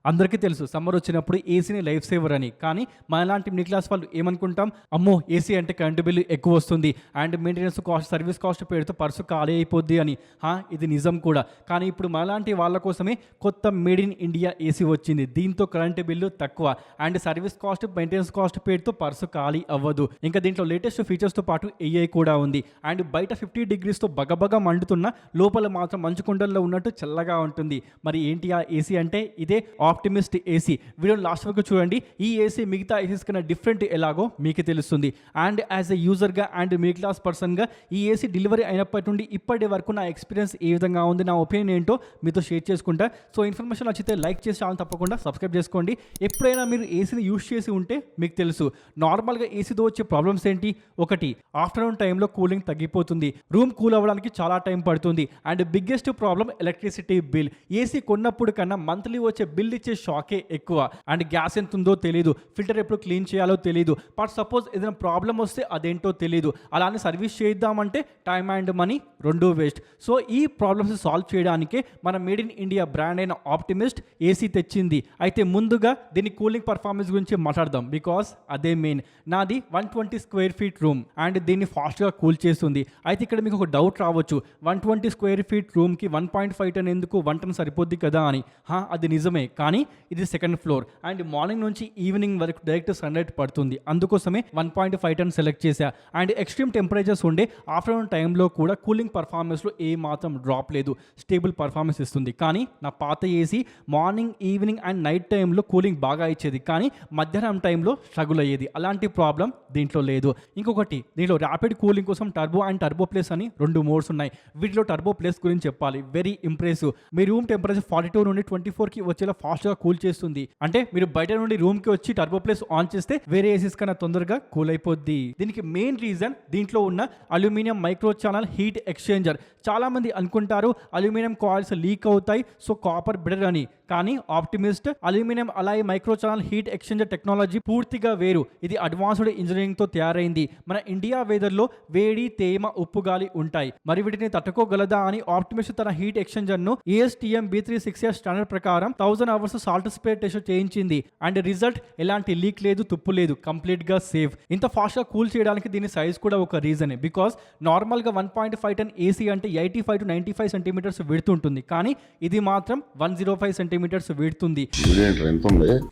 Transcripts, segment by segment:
అందరికీ తెలుసు సమ్మర్ వచ్చినప్పుడు ఏసీని లైఫ్ సేవర్ అని. కానీ మనలాంటి మిడిల్ క్లాస్ వాళ్ళు ఏమనుకుంటాం, అమ్మో ఏసీ అంటే కరెంటు బిల్లు ఎక్కువ వస్తుంది and maintenance cost, service cost పెడితే పర్సు ఖాళీ అయిపోద్ది అని. ఇది నిజం కూడా. కానీ ఇప్పుడు మనలాంటి వాళ్ళ కోసమే కొత్త మేడ్ ఇన్ ఇండియా ఏసీ వచ్చింది. దీంతో కరెంటు బిల్లు తక్కువ and service cost, maintenance cost పెడితే పర్సు ఖాళీ అవ్వదు. ఇంకా దీంట్లో లేటెస్ట్ ఫీచర్స్తో పాటు ఏఐ కూడా ఉంది. అండ్ బయట 50 degreesతో బగబగా మండుతున్న లోపల మాత్రం మంచు కొండల్లో ఉన్నట్టు చల్లగా ఉంటుంది. మరి ఏంటి ఆ ఏసీ అంటే ఇదే ఆప్టిమిస్ట్ ఏసీ. వీడియో లాస్ట్ వరకు చూడండి. ఈ ఏసీ మిగతా ఏసీస్ కన్నా డిఫరెంట్ ఎలాగో మీకు తెలుస్తుంది. అండ్ యాజ్ ఎ యూజర్గా అండ్ మిడిల్ క్లాస్ పర్సన్గా ఈ ఏసీ డెలివరీ అయినప్పటి నుండి ఇప్పటి వరకు నా ఎక్స్పీరియన్స్ ఏ విధంగా ఉంది, నా ఒపీనియన్ ఏంటో మీతో షేర్ చేసుకుంటా. సో ఇన్ఫర్మేషన్ నచ్చితే లైక్ చేసి ఛానల్ తప్పకుండా సబ్స్క్రైబ్ చేసుకోండి. ఎప్పుడైనా మీరు ఏసీని యూజ్ చేసి ఉంటే మీకు తెలుసు నార్మల్గా ఏసీతో వచ్చే ప్రాబ్లమ్స్ ఏంటి. ఒకటి, ఆఫ్టర్నూన్ టైంలో కూలింగ్ తగ్గిపోతుంది, రూమ్ కూల్ అవ్వడానికి చాలా టైం పడుతుంది. And biggest problem electricity bill. AC కొన్నప్పుడు కన్నా మంత్లీ వచ్చే బిల్ ఇచ్చే షాకే ఎక్కువ. అండ్ గ్యాస్ ఎంత ఉందో తెలియదు, ఫిల్టర్ ఎప్పుడు క్లీన్ చేయాలో తెలియదు. బట్ సపోజ్ ఏదైనా ప్రాబ్లం వస్తే అదేంటో తెలియదు. అలానే సర్వీస్ చేద్దామంటే టైం అండ్ మనీ రెండూ వేస్ట్. సో ఈ ప్రాబ్లమ్స్ సాల్వ్ చేయడానికే మన మేడ్ ఇన్ ఇండియా బ్రాండ్ అయిన ఆప్టిమిస్ట్ ఏసీ తెచ్చింది. అయితే ముందుగా దీని కూలింగ్ పర్ఫార్మెన్స్ గురించి మాట్లాడదాం, బికాస్ అదే మెయిన్. నాది 120 square feet రూమ్ అండ్ దీన్ని ఫాస్ట్గా కూల్ చేస్తుంది. అయితే ఇక్కడ మీకు ఒక డౌట్ రావచ్చు, 120 square feet రూమ్కి 1.5 ton ఎందుకు, 1 ton సరిపోద్ది కదా అని. అది నిజమే, కానీ ఇది సెకండ్ ఫ్లోర్ అండ్ మార్నింగ్ నుంచి ఈవినింగ్ వరకు డైరెక్ట్ సన్లైట్ పడుతుంది. అందుకోసమే 1.5 ton సెలెక్ట్ చేశా. అండ్ ఎక్స్ట్రీమ్ టెంపరేచర్స్ ఉండే ఆఫ్టర్నూన్ టైంలో కూడా కూలింగ్ పర్ఫార్మెన్స్లో ఏ మాత్రం డ్రాప్ లేదు, స్టేబుల్ పర్ఫార్మెన్స్ ఇస్తుంది. కానీ నా పాత AC morning, evening and night టైంలో కూలింగ్ బాగా ఇచ్చేది, కానీ మధ్యాహ్నం టైంలో స్ట్రగుల్ అయ్యేది. అలాంటి ప్రాబ్లం దీంట్లో లేదు. ఇంకొకటి, దీంట్లో ర్యాపిడ్ కూలింగ్ కోసం టర్బో అండ్ టర్బో ప్లస్ అని 2 మోడ్స్ ఉన్నాయి. వీటిలో టర్బో ప్లస్ గురించి చెప్పాలి, వెరీ ఇంప్రెసివ్. మీ రూమ్ టెంపరేచర్ 42 నుండి 24కి వచ్చేలా ఫాస్ట్గా కూల్ చేస్తుంది. అంటే మీరు బయట నుండి రూమ్కి వచ్చి టర్బో ప్లస్ ఆన్ చేస్తే వేరే ఏసీస్ కన్నా తొందరగా కూల్ అయిపోద్ది. దీనికి మెయిన్ రీజన్ దీంట్లో ఉన్న aluminium micro channel heat exchanger. చాలా మంది అనుకుంటారు అల్యూమినియం కాయిల్స్ లీక్ అవుతాయి, సో కాపర్ బెటర్ అని. కానీ optimist aluminium Alai micro channel heat exchanger technology పూర్తిగా వేరు. ఇది అడ్వాన్స్డ్ ఇంజనీరింగ్తో తయారైంది. మన ఇండియా వెదర్లో వేడి, తేమ, ఉప్పు గాలి ఉంటాయి. మరి వీటిని తట్టుకోగలదా అని ఆప్టిమిస్ట్ తన హీట్ ఎక్స్చేంజర్ను ASTM B368 స్టాండర్డ్ ప్రకారం 1000 hours సాల్ట్ స్ప్రే టెస్ట్ చేయించింది. అండ్ రిజల్ట్ ఎలాంటి లీక్ లేదు, తుప్పు లేదు, కంప్లీట్ గా సేఫ్. ఇంత ఫాస్ట్ గా కూల్ చేయడానికి దీని సైజ్ కూడా ఒక రీజనే. బికాస్ నార్మల్ గా 1.5 ton ఏసీ అంటే 85 to 95 centimeters విడ్త్ ఉంటుంది, కానీ ఇది మాత్రం 105 centimeters విడ్త్ ఉంది.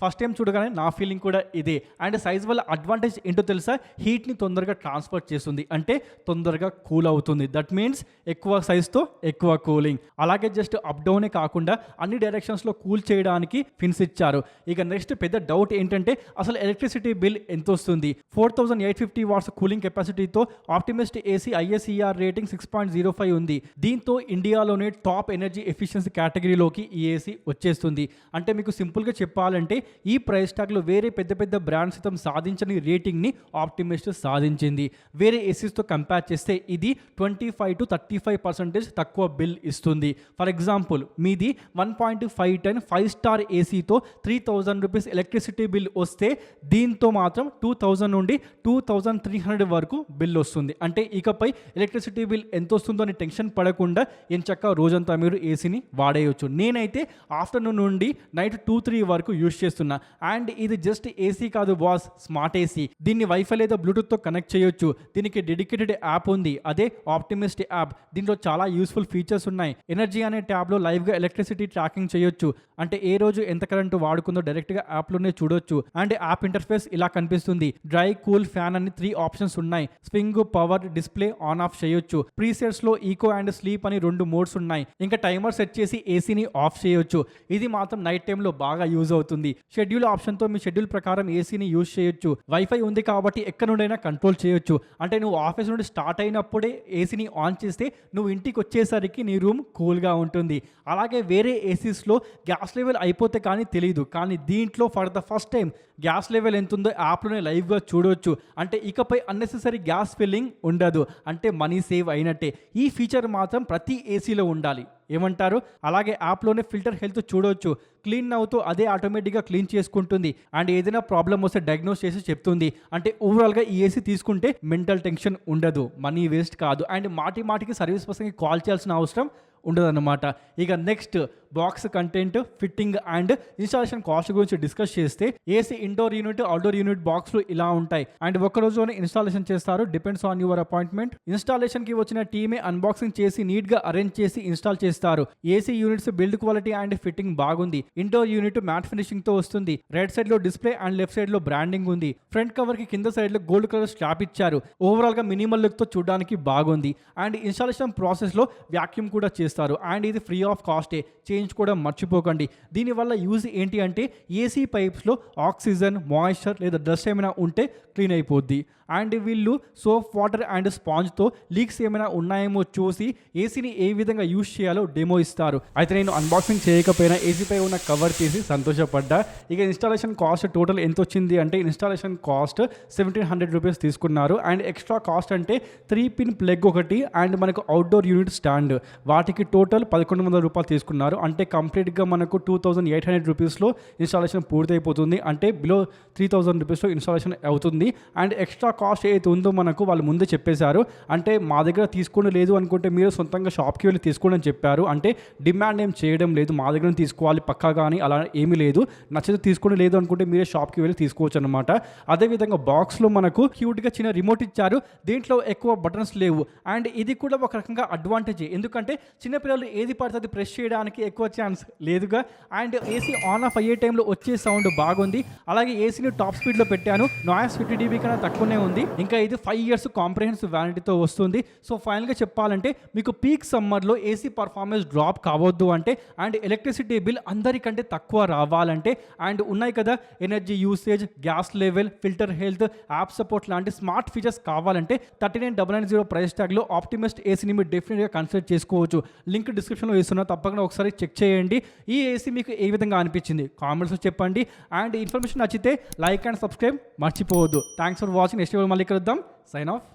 ఫస్ట్ టైం చూడగానే నా ఫీలింగ్ కూడా ఇదే. అండ్ సైజ్ వల్ల అడ్వాంటేజ్ ఏంటో తెలుసా, హీట్ ని తొందరగా ట్రాన్స్ఫర్ చేస్తుంది, అంటే తొందరగా కూల్ అవుతుంది. దట్ మీన్స్ ఎక్కువ సైజ్ తో ఎక్కువ కూలింగ్. అలాగే జస్ట్ అప్ డౌనే కాకుండా అన్ని డైరెక్షన్స్ లో కూల్ చేయడానికి ఫిన్స్ ఇచ్చారు. ఇక నెక్స్ట్ పెద్ద డౌట్ ఏంటంటే అసలు ఎలక్ట్రిసిటీ బిల్ ఎంత వస్తుంది. 4850 watts కూలింగ్ కెపాసిటీతో ఆప్టిమిస్ట్ ఏసీ ISER రేటింగ్ 6.05 ఉంది. దీంతో ఇండియాలోనే టాప్ ఎనర్జీ ఎఫిషియన్సీ కేటగిరీలోకి ఈ ఏసీ వచ్చేస్తుంది. అంటే మీకు సింపుల్ గా చెప్పాలంటే ఈ ప్రైస్ ట్యాగ్ లో వేరే పెద్ద పెద్ద బ్రాండ్స్ తో సాధించని రేటింగ్ ని ఆప్టిమిస్ట్ సాధించింది. వేరే ఏసీస్ తో కంపేర్ చేస్తే ఇది 25 to 35% తక్కువ బిల్ ఇస్తుంది. ఫర్ ఎగ్జాంపుల్ మీది 1.5 ton 5-star ఏసీతో 3000 rupees electricity bill వస్తే దీంతో మాత్రం 2000 నుండి 2300 వరకు బిల్ వస్తుంది. అంటే ఇకపై ఎలక్ట్రిసిటీ బిల్ ఎంత వస్తుందో అని టెన్షన్ పడకుండా ఎంచక్క రోజంతా మీరు ఏసీని వాడేయచ్చు. నేనైతే ఆఫ్టర్నూన్ నుండి నైట్ 2-3 వరకు యూజ్ చేస్తున్నా. అండ్ ఇది జస్ట్ ఏసీ కాదు బాస్, స్మార్ట్ ఏసీ. దీన్ని వైఫై లేదా బ్లూటూత్తో కనెక్ట్ చేయొచ్చు. దీనికి డెడికేటెడ్ యాప్ ఉంది, అదే ఆప్టిమిస్ట్ యాప్. దీంట్లో చాలా యూస్ఫుల్ ఫీచర్స్ ఉన్నాయి. ఎనర్జీ అనే ట్యాబ్లో లైవ్గా ఎలక్ట్రిసిటీ ట్రాకింగ్ చేయొచ్చు. అంటే ఏ రోజు ఎంత కరెంటు వాడుకుందో డైరెక్ట్గా యాప్లోనే చూడొచ్చు. అండ్ యాప్ ఇంటర్ఫేస్ ఇలా కనిపిస్తుంది. డ్రై, కూల్, ఫ్యాన్ అని 3 ఆప్షన్స్ ఉన్నాయి. Swing, power, display on off చేయొచ్చు. ప్రీసెట్స్ లో ఈకో అండ్ స్లీప్ అని 2 మోడ్స్ ఉన్నాయి. ఇంకా టైమర్ సెట్ చేసి ఏసీని ఆఫ్ చేయొచ్చు. ఇది మాత్రం నైట్ టైంలో బాగా యూజ్ అవుతుంది. షెడ్యూల్ ఆప్షన్తో మీ షెడ్యూల్ ప్రకారం ఏసీని యూజ్ చేయొచ్చు. వైఫై ఉంది కాబట్టి ఎక్కడ నుండైనా కంట్రోల్ చేయొచ్చు. అంటే నువ్వు ఆఫీస్ నుండి స్టార్ట్ అయినప్పుడే ఏసీని ఆన్ చేస్తే నువ్వు ఇంటికి వచ్చేసరికి నీ రూమ్ కూల్గా ఉంటుంది. అలాగే వేరే ఏసీస్లో గ్యాస్ లెవెల్ అయిపోతే కానీ తెలియదు, కానీ దీంట్లో for the first time gas level ఎంత ఉందో యాప్లోనే లైవ్గా చూడవచ్చు. అంటే ఇకపై అన్నెసెసరీ గ్యాస్ ఫిల్లింగ్ ఉండదు, అంటే మనీ సేవ్ అయినట్టే. ఈ ఫీచర్ మాత్రం ప్రతి ఏసీలో ఉండాలి. ఏమంటారు? అలాగే యాప్లోనే ఫిల్టర్ హెల్త్ చూడవచ్చు. క్లీన్ అవుతూ అదే ఆటోమేటిక్గా క్లీన్ చేసుకుంటుంది. అండ్ ఏదైనా ప్రాబ్లం వస్తే డయాగ్నోస్ చేసి చెప్తుంది. అంటే ఓవరాల్గా ఈ ఏసీ తీసుకుంటే మెంటల్ టెన్షన్ ఉండదు, మనీ వేస్ట్ కాదు. అండ్ మాటికి సర్వీస్ పర్సన్కి కాల్ చేయాల్సిన అవసరం ఉండదన్నమాట. ఇక next box content, fitting and installation cost గురించి డిస్కస్ చేస్తే AC indoor unit, outdoor unit బాక్స్లు ఇలా ఉంటాయి అండ్ ఒక్క రోజులోనే ఇన్స్టాలేషన్ చేస్తారు. Depends on your appointment. Installation కి వచ్చిన టీమే అన్బాక్సింగ్ చేసి నీట్ గా అరేంజ్ చేసి ఇన్స్టాల్ చేస్తారు. AC units build quality and fitting బాగుంది. ఇండోర్ యూనిట్ మ్యాట్ ఫినిషింగ్ తో వస్తుంది. రైట్ సైడ్ లో డిస్ప్లే అండ్ లెఫ్ట్ సైడ్ లో బ్రాండింగ్ ఉంది. ఫ్రంట్ కవర్ కి కింద సైడ్ లో గోల్డ్ కలర్ స్ట్రాప్ ఇచ్చారు. ఓవరాల్ గా మినిమల్ లుక్ తో చూడడానికి బాగుంది అండ్ ఇన్స్టాలేషన్ ప్రాసెస్ లో వ్యాక్యూమ్ కూడా చేస్తారు అండ్ ఇది ఫ్రీ ఆఫ్ కాస్టే. చేయించుకోవడం మర్చిపోకండి. దీనివల్ల యూజ్ ఏంటి అంటే ఏసీ పైప్స్ లో ఆక్సిజన్, మాయిశ్చర్ లేదా డస్ట్ ఏమైనా ఉంటే క్లీన్ అయిపోద్ది అండ్ వీళ్ళు సోప్ వాటర్ అండ్ స్పాంజ్తో లీక్స్ ఏమైనా ఉన్నాయేమో చూసి ఏసీని ఏ విధంగా యూజ్ చేయాలో డెమో ఇస్తారు. అయితే నేను అన్బాక్సింగ్ చేయకపోయినా ఏసీపై ఉన్న కవర్ తీసి సంతోషపడ్డా. ఇక ఇన్స్టాలేషన్ కాస్ట్ టోటల్ ఎంత వచ్చింది అంటే ఇన్స్టాలేషన్ కాస్ట్ 1700 రూపీస్ తీసుకున్నారు అండ్ ఎక్స్ట్రా కాస్ట్ అంటే 3 పిన్ ప్లగ్ ఒకటి అండ్ మనకు అవుట్డోర్ యూనిట్ స్టాండ్ వాటికి టోటల్ 1100 రూపాయలు తీసుకున్నారు. అంటే కంప్లీట్గా మనకు 2800 రూపీస్లో ఇన్స్టాలేషన్ పూర్తయిపోతుంది. అంటే బిలో 3000 రూపీస్లో ఇన్స్టాలేషన్ అవుతుంది అండ్ ఎక్స్ట్రా కాస్ట్ ఏది ఉందో మనకు వాళ్ళు ముందే చెప్పేశారు. అంటే మా దగ్గర తీసుకోండి, లేదు అనుకుంటే మీరు సొంతంగా షాప్కి వెళ్ళి తీసుకోండి అని చెప్పారు. అంటే డిమాండ్ ఏం చేయడం లేదు, మా దగ్గర తీసుకోవాలి పక్కా కానీ అలా ఏమీ లేదు. నచ్చితే తీసుకోండి, లేదు అనుకుంటే మీరే షాప్కి వెళ్ళి తీసుకోవచ్చు అనమాట. అదేవిధంగా బాక్స్లో మనకు క్యూట్గా చిన్న రిమోట్ ఇచ్చారు. దీంట్లో ఎక్కువ బటన్స్ లేవు అండ్ ఇది కూడా ఒక రకంగా అడ్వాంటేజ్. ఎందుకంటే చిన్నపిల్లలు ఏది పడితే అది ప్రెస్ చేయడానికి ఎక్కువ ఛాన్స్ లేదుగా అండ్ ఏసీ ఆన్ ఆఫ్ అయ్యే టైంలో వచ్చే సౌండ్ బాగుంది. అలాగే ఏసీని టాప్ స్పీడ్లో పెట్టాను. నాయిస్ 50 dB కన్నా తక్కువనే ఉంది. ఇంకా ఇది 5 years కాంప్రహెన్సివ్ వ్యారంటీతో వస్తుంది. సో ఫైనల్గా చెప్పాలంటే మీకు పీక్ సమ్మర్లో ఏసీ పర్ఫార్మెన్స్ డ్రాప్ కావద్దు అంటే అండ్ ఎలక్ట్రిసిటీ బిల్ అందరికంటే తక్కువ రావాలంటే అండ్ ఉన్నాయి కదా energy usage, gas level, filter health, app support లాంటి స్మార్ట్ ఫీచర్స్ కావాలంటే 39990 ప్రైస్ ట్యాగ్లో ఆప్టిమిస్ట్ ఏసీని మీరు డెఫినెట్గా కన్సిడర్ చేసుకోవచ్చు. లింక్ డిస్క్రిప్షన్లో వేస్తున్నా, తప్పకుండా ఒకసారి చెక్ చేయండి. ఈ ఏసీ మీకు ఏ విధంగా అనిపించింది కామెంట్స్లో చెప్పండి అండ్ ఇన్ఫర్మేషన్ నచ్చితే లైక్ అండ్ సబ్స్క్రైబ్ మర్చిపోవద్దు. Thanks for watching. Next video మళ్ళీ కలుద్దాం. Sign of.